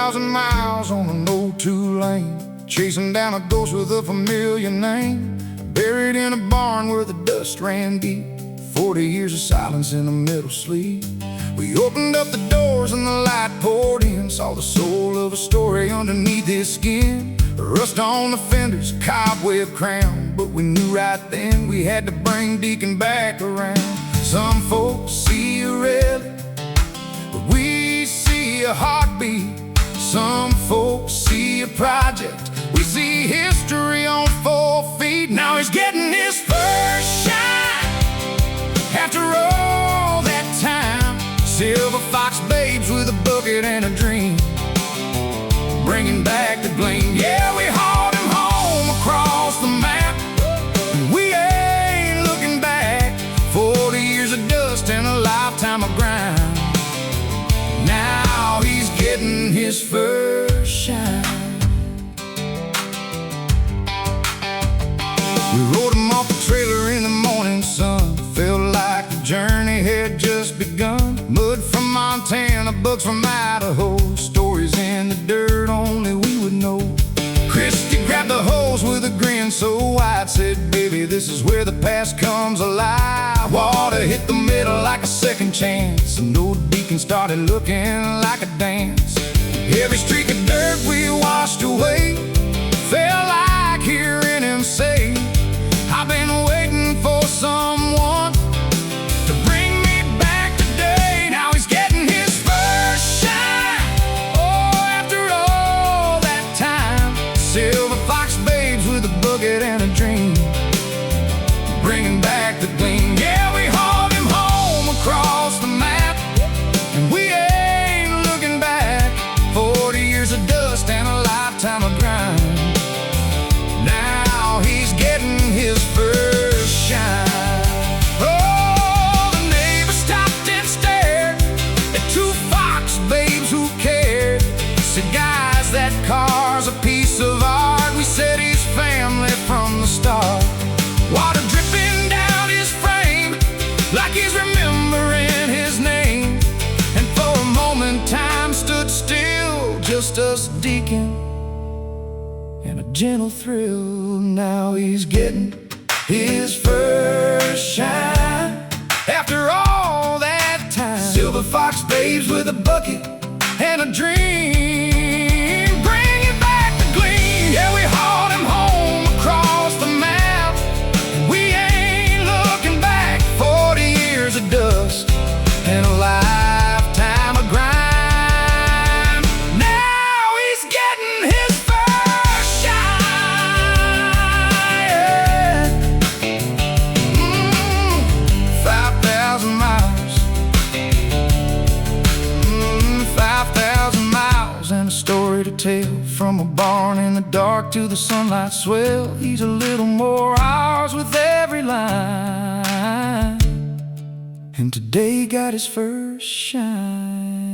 5,000 miles on an old two-lane, chasing down a ghost with a familiar name. Buried in a barn where the dust ran deep, 40 years of silence in the middle sleep. We opened up the doors and the light poured in, saw the soul of a story underneath his skin. Rust on the fenders, cobweb crown, but we knew right then we had to bring Deacon back around. Some folks see a relic, but we see a heartbeat. Some folks see a project, we see history on 4 feet. Now he's getting his first shine after all that time. Silver fox babes with a bucket and a dream, bringing back the gleam. Yeah, we hauled him home across the map, and we ain't looking back. 40 years of dust and a lifetime of grime. Now he's getting his first shine. We rode him off the trailer in the morning sun. Felt like the journey had just begun. Mud from Montana, bucks from Idaho, stories in the dirt only we would know. Kristi grabbed the hose with a grin so wide, said, baby, this is where the past comes alive. Water hit the middle like a second chance, and old Deacon started looking like a dance. Every streak of dirt we washed away, felt like hearing him say, I've been waiting for someone to bring me back today. Now he's getting his first shine. Oh, after all that time. Silver fox babes with a bucket and a dream, bringing back the gleam. Yeah, we hauled him home across the map, and we ain't looking back. 40 years of dust and a lifetime of grime. Now he's getting his first shine. Oh, the neighbor stopped and stared at 2 fox babes who cared. Said, guys, that car's a piece of art. We said he's family from the start. Water dripping down his frame like he's remembering his name. And for a moment time stood still, just us, Deacon, and a gentle thrill. Now he's getting his first shine after all that time. Silver fox babes with a bucket and a dream, bringing back the gleam. Yeah, we hauled him home across the map, and we ain't looking back. 40 years of dust and a lifetime of grime. Now he's getting his first shine. 5,000 miles, 5,000 miles and a story to tell. From a barn in the dark to the sunlight swell, he's a little more ours with every line, and today got his first shine.